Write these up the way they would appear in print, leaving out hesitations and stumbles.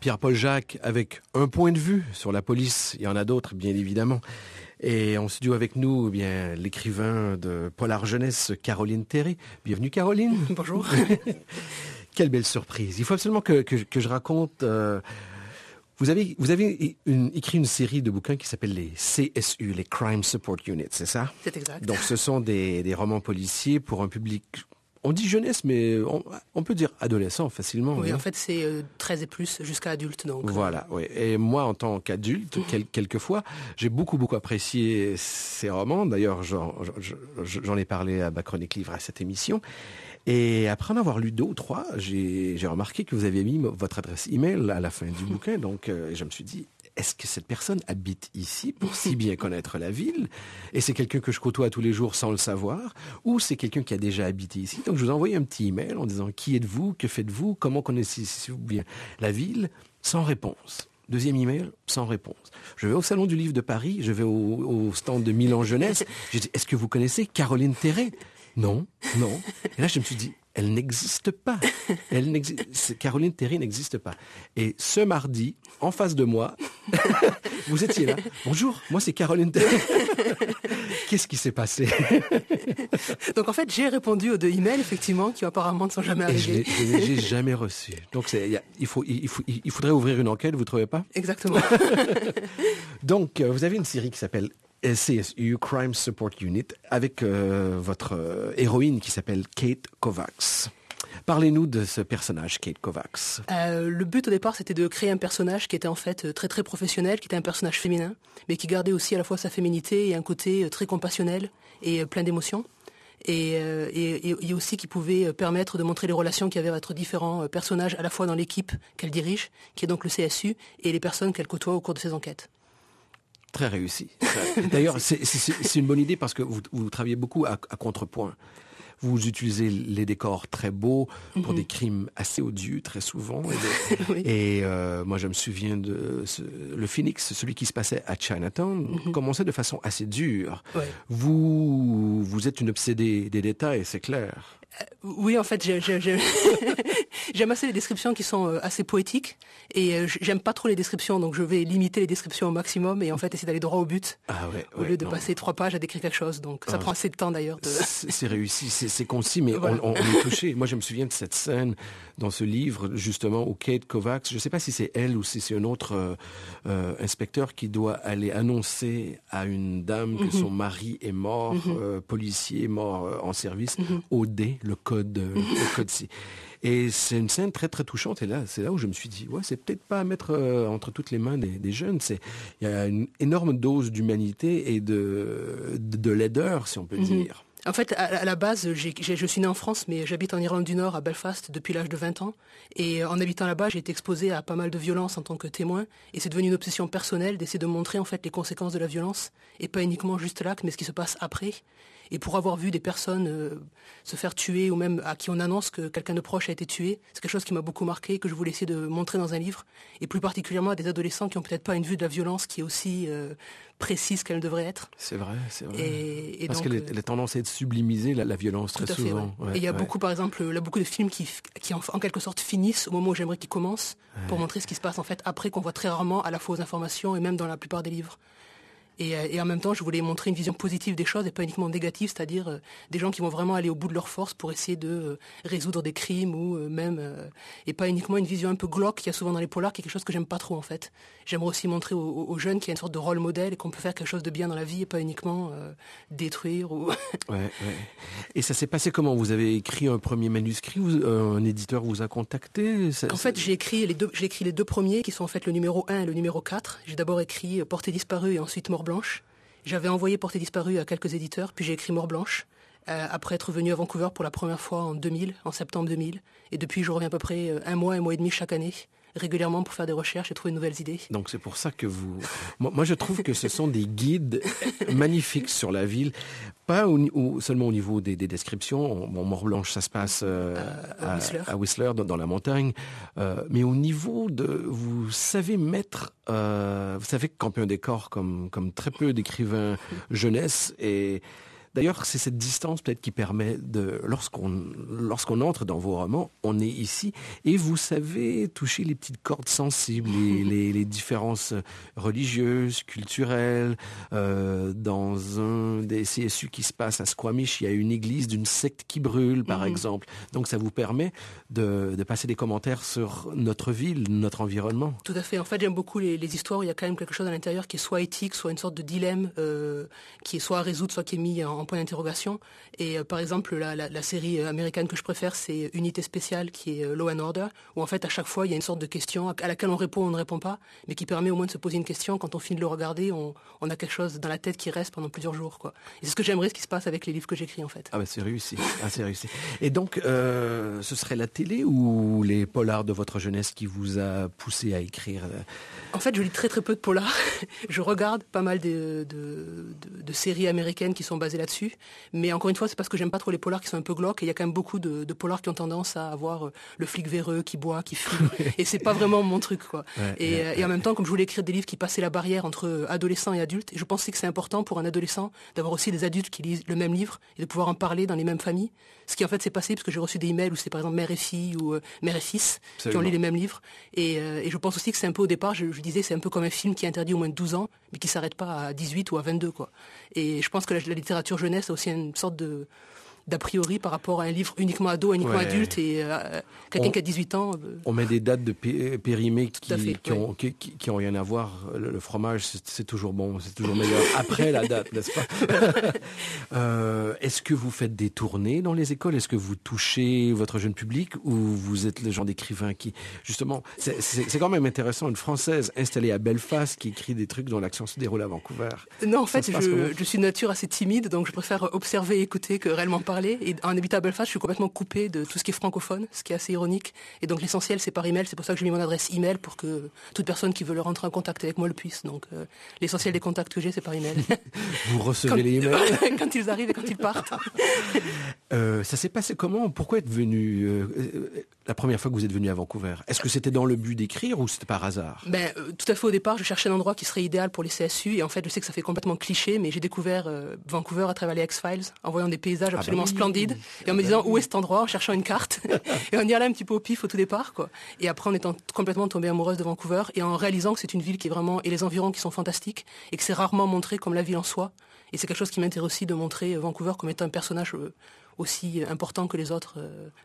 Pierre-Paul Jacques avec un point de vue sur la police. Il y en a d'autres, bien évidemment. Et en studio avec nous, eh bien, l'écrivain de Polar Jeunesse, Caroline Terré. Bienvenue, Caroline. Bonjour. Quelle belle surprise. Il faut absolument que je raconte... Vous avez écrit une série de bouquins qui s'appelle les CSU, les Crime Support Units, c'est ça? C'est exact. Donc, ce sont des romans policiers pour un public... On dit jeunesse, mais on peut dire adolescent facilement. Oui, hein? en fait, c'est 13 et plus jusqu'à adulte. Donc, voilà, oui. Et moi, en tant qu'adulte, quelquefois, j'ai beaucoup apprécié ces romans. D'ailleurs, j'en ai parlé à ma chronique livre à cette émission. Et après en avoir lu 2 ou 3, j'ai remarqué que vous aviez mis votre adresse email à la fin du bouquin. Donc, je me suis dit, est-ce que cette personne habite ici pour si bien connaître la ville? Et c'est quelqu'un que je côtoie tous les jours sans le savoir? Ou c'est quelqu'un qui a déjà habité ici? Donc, je vous ai envoyé un petit email en disant, qui êtes-vous? Que faites-vous? Comment connaissez-vous bien la ville? Sans réponse. Deuxième email, sans réponse. Je vais au Salon du Livre de Paris, je vais au stand de Milan Jeunesse. J'ai dit, est-ce que vous connaissez Caroline Terré? Non. Et là, je me suis dit, elle n'existe pas. Caroline Terré n'existe pas. Et ce mardi, en face de moi, vous étiez là. Bonjour, moi c'est Caroline Terré. Qu'est-ce qui s'est passé? Donc en fait, j'ai répondu aux 2 emails, effectivement, qui apparemment ne sont jamais arrivés. Et je n'ai jamais reçu. Donc il faudrait ouvrir une enquête, vous ne trouvez pas? Exactement. Donc, vous avez une série qui s'appelle CSU, Crime Support Unit, avec votre héroïne qui s'appelle Kate Kovacs. Parlez-nous de ce personnage, Kate Kovacs. Le but au départ, c'était de créer un personnage qui était en fait très très professionnel, qui était un personnage féminin, mais qui gardait aussi à la fois sa féminité et un côté très compassionnel et plein d'émotions. Et aussi qui pouvait permettre de montrer les relations qu'il y avait entre différents personnages, à la fois dans l'équipe qu'elle dirige, qui est donc le CSU, et les personnes qu'elle côtoie au cours de ses enquêtes. Très réussi. D'ailleurs, c'est une bonne idée parce que vous travaillez beaucoup à contrepoint. Vous utilisez les décors très beaux pour des crimes assez odieux, très souvent. Oui. Et moi, je me souviens de le Phoenix, celui qui se passait à Chinatown, commençait de façon assez dure. Ouais. Vous êtes une obsédée des détails, c'est clair. Oui, en fait, j'aime assez les descriptions qui sont assez poétiques et j'aime pas trop les descriptions, donc je vais limiter les descriptions au maximum et en fait essayer d'aller droit au but au lieu de passer 3 pages à décrire quelque chose. Donc ça prend assez de temps d'ailleurs. C'est réussi, c'est concis, mais voilà. on est touché. Moi, je me souviens de cette scène dans ce livre, justement, où Kate Kovacs, je ne sais pas si c'est elle ou si c'est un autre inspecteur qui doit aller annoncer à une dame que son mari est mort, policier mort en service, au dé, le code C. Et c'est une scène très très touchante. Et là, c'est là où je me suis dit, ouais, c'est peut-être pas à mettre entre toutes les mains des jeunes. Il y a une énorme dose d'humanité et de laideur, si on peut dire. En fait, à la base, je suis né en France, mais j'habite en Irlande du Nord, à Belfast, depuis l'âge de 20 ans. Et en habitant là-bas, j'ai été exposé à pas mal de violences en tant que témoin. Et c'est devenu une obsession personnelle d'essayer de montrer en fait les conséquences de la violence. Et pas uniquement juste l'acte, mais ce qui se passe après. Et pour avoir vu des personnes se faire tuer ou même à qui on annonce que quelqu'un de proche a été tué, c'est quelque chose qui m'a beaucoup marqué, que je voulais essayer de montrer dans un livre. Et plus particulièrement à des adolescents qui ont peut-être pas une vue de la violence qui est aussi précise qu'elle devrait être. C'est vrai. Et parce donc, que la tendance est de sublimiser la violence très souvent. Ouais. Et il y a beaucoup, par exemple, beaucoup de films qui en quelque sorte finissent au moment où j'aimerais qu'ils commencent pour montrer ce qui se passe en fait après, qu'on voit très rarement à la fois aux informations et même dans la plupart des livres. Et en même temps, je voulais montrer une vision positive des choses et pas uniquement négative, c'est-à-dire des gens qui vont vraiment aller au bout de leur force pour essayer de résoudre des crimes ou même et pas uniquement une vision un peu glauque qu'il y a souvent dans les polars, qui est quelque chose que j'aime pas trop en fait. J'aimerais aussi montrer aux jeunes qu'il y a une sorte de rôle modèle et qu'on peut faire quelque chose de bien dans la vie et pas uniquement détruire ou. Ouais. Et ça s'est passé comment? Vous avez écrit un premier manuscrit, un éditeur vous a contacté? En fait, j'ai écrit les 2 premiers qui sont en fait le numéro 1 et le numéro 4. J'ai d'abord écrit Portée disparue et ensuite Mort Blanche. J'avais envoyé Portée disparue à quelques éditeurs, puis j'ai écrit Mort Blanche, après être venu à Vancouver pour la première fois en septembre 2000. Et depuis, je reviens à peu près un mois et demi chaque année, régulièrement pour faire des recherches et trouver de nouvelles idées. Donc c'est pour ça que moi je trouve que ce sont des guides magnifiques sur la ville, pas seulement au niveau des descriptions. Mort-Blanche, ça se passe à Whistler, dans la montagne, mais au niveau vous savez camper un décor comme très peu d'écrivains jeunesse, et D'ailleurs, c'est cette distance peut-être qui permet de, lorsqu'on entre dans vos romans, on est ici et vous savez toucher les petites cordes sensibles, les différences religieuses, culturelles. Dans un des CSU qui se passe à Squamish, il y a une église d'une secte qui brûle, par exemple. Donc ça vous permet de passer des commentaires sur notre ville, notre environnement. Tout à fait. En fait, j'aime beaucoup les histoires où il y a quand même quelque chose à l'intérieur qui est soit éthique, soit une sorte de dilemme qui est soit à résoudre, soit qui est mis en point d'interrogation. Et par exemple, la série américaine que je préfère, c'est Unité spéciale, qui est Law and Order, où en fait, à chaque fois, il y a une sorte de question à laquelle on répond ou on ne répond pas, mais qui permet au moins de se poser une question. Quand on finit de le regarder, on a quelque chose dans la tête qui reste pendant plusieurs jours, quoi. Et c'est ce que j'aimerais, ce qui se passe avec les livres que j'écris, en fait. Ah ben c'est réussi. C'est réussi. Et donc, ce serait la télé ou les polars de votre jeunesse qui vous a poussé à écrire? En fait, je lis très très peu de polars. Je regarde pas mal de séries américaines qui sont basées là-dessus. Mais encore une fois, c'est parce que j'aime pas trop les polars qui sont un peu glauques. Et il y a quand même beaucoup de polars qui ont tendance à avoir le flic véreux qui boit, qui fume. Et c'est pas vraiment mon truc, quoi. Et en même temps, comme je voulais écrire des livres qui passaient la barrière entre adolescents et adultes, et je pensais que c'est important pour un adolescent d'avoir aussi des adultes qui lisent le même livre et de pouvoir en parler dans les mêmes familles. Ce qui en fait s'est passé parce que j'ai reçu des emails où c'est par exemple mère et fille ou mère et fils qui ont lu les mêmes livres. Et je pense aussi que c'est un peu au départ, je disais, c'est un peu comme un film qui est interdit au moins de 12 ans, mais qui s'arrête pas à 18 ou à 22, quoi. Et je pense que la littérature jeunesse a aussi une sorte d'a priori par rapport à un livre uniquement ado, uniquement adulte, et quelqu'un qui a 18 ans. On met des dates de périmés qui ont rien à voir. Le fromage, c'est toujours bon, c'est toujours meilleur après la date, n'est-ce pas? Est-ce que vous faites des tournées dans les écoles? Est-ce que vous touchez votre jeune public ou vous êtes le genre d'écrivain qui, justement, c'est quand même intéressant, une Française installée à Belfast qui écrit des trucs dont l'action se déroule à Vancouver. Non, en fait, je suis de nature assez timide, donc je préfère observer et écouter que réellement parler. Et en habitant à Belfast, je suis complètement coupé de tout ce qui est francophone, ce qui est assez ironique. Et donc l'essentiel, c'est par email. C'est pour ça que j'ai mis mon adresse email pour que toute personne qui veut rentrer en contact avec moi le puisse. Donc l'essentiel des contacts que j'ai, c'est par email. Vous recevez les emails quand ils arrivent et quand ils partent. Ça s'est passé comment? Pourquoi êtes venu la première fois que vous êtes venu à Vancouver? Est-ce que c'était dans le but d'écrire ou c'était par hasard? Tout à fait, au départ, je cherchais un endroit qui serait idéal pour les CSU. Et en fait, je sais que ça fait complètement cliché, mais j'ai découvert Vancouver à travers les X-Files, en voyant des paysages absolument splendides. Et en me disant où est cet endroit, en cherchant une carte. Et en y allant un petit peu au pif au tout départ, quoi. Et après, en étant complètement tombée amoureuse de Vancouver et en réalisant que c'est une ville qui est vraiment, et les environs qui sont fantastiques, et que c'est rarement montré comme la ville en soi. Et c'est quelque chose qui m'intéresse aussi de montrer Vancouver comme étant un personnage aussi important que les autres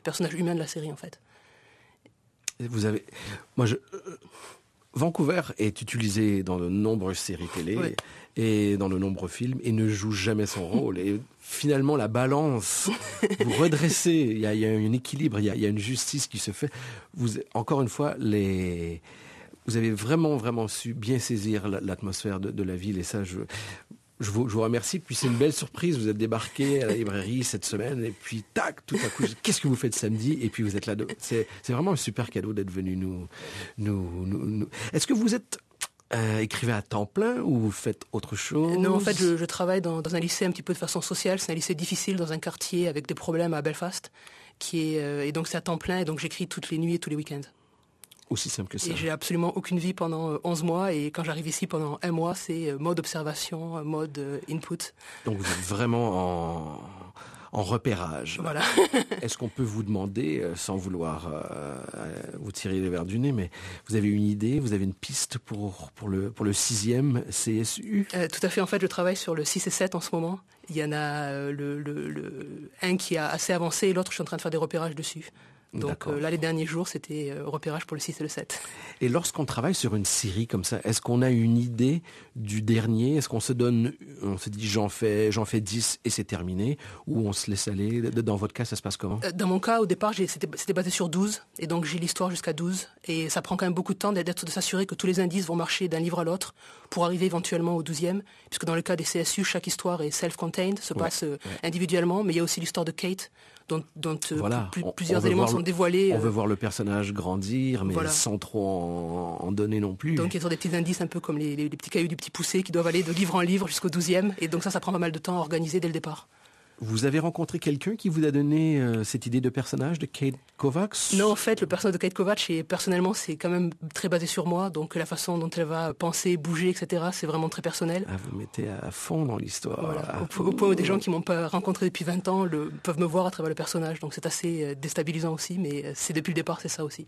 personnages humains de la série, en fait. Vancouver est utilisé dans de nombreuses séries télé et dans de nombreux films et ne joue jamais son rôle. Et finalement, la balance, vous redressez, il y a un équilibre, il y a une justice qui se fait. Encore une fois, vous avez vraiment su bien saisir l'atmosphère de la ville et ça, je vous remercie. Puis c'est une belle surprise. Vous êtes débarqué à la librairie cette semaine et puis tac, tout à coup, qu'est-ce que vous faites samedi? Et puis vous êtes là. C'est vraiment un super cadeau d'être venu nous. Est-ce que vous êtes écrivain à temps plein ou vous faites autre chose? Non, en fait, je travaille dans un lycée un petit peu de façon sociale. C'est un lycée difficile dans un quartier avec des problèmes à Belfast, et donc c'est à temps plein. Et donc j'écris toutes les nuits et tous les week-ends. Aussi simple que ça. Et j'ai absolument aucune vie pendant 11 mois. Et quand j'arrive ici pendant un mois, c'est mode observation, mode input. Donc vous êtes vraiment en repérage. Voilà. Est-ce qu'on peut vous demander, sans vouloir vous tirer les verres du nez, mais vous avez une idée, vous avez une piste pour le 6e CSU? Tout à fait. En fait, je travaille sur le 6 et 7 en ce moment. Il y en a un qui a assez avancé et l'autre, je suis en train de faire des repérages dessus. Donc là, les derniers jours, c'était repérage pour le 6 et le 7. Et lorsqu'on travaille sur une série comme ça, est-ce qu'on a une idée du dernier? Est-ce qu'on se dit j'en fais 10 et c'est terminé? Ou on se laisse aller? Dans votre cas, ça se passe comment? Dans mon cas, au départ, c'était basé sur 12. Et donc, j'ai l'histoire jusqu'à 12. Et ça prend quand même beaucoup de temps de s'assurer que tous les indices vont marcher d'un livre à l'autre pour arriver éventuellement au 12e. Puisque dans le cas des CSU, chaque histoire est self-contained, se passe individuellement. Mais il y a aussi l'histoire de Kate, dont plusieurs éléments sont dévoilés. On veut voir le personnage grandir, mais sans trop en donner non plus. Donc il y a toujours des petits indices un peu comme les petits cailloux du petit poussé qui doivent aller de livre en livre jusqu'au 12e. Et donc ça prend pas mal de temps à organiser dès le départ. Vous avez rencontré quelqu'un qui vous a donné cette idée de personnage de Kate Kovacs? Non, en fait, le personnage de Kate Kovacs, personnellement, c'est quand même très basé sur moi. Donc, la façon dont elle va penser, bouger, etc., c'est vraiment très personnel. Ah, vous mettez à fond dans l'histoire. Voilà. Au point où des gens qui m'ont pas rencontré depuis 20 ans peuvent me voir à travers le personnage. Donc, c'est assez déstabilisant aussi, mais c'est depuis le départ, c'est ça aussi.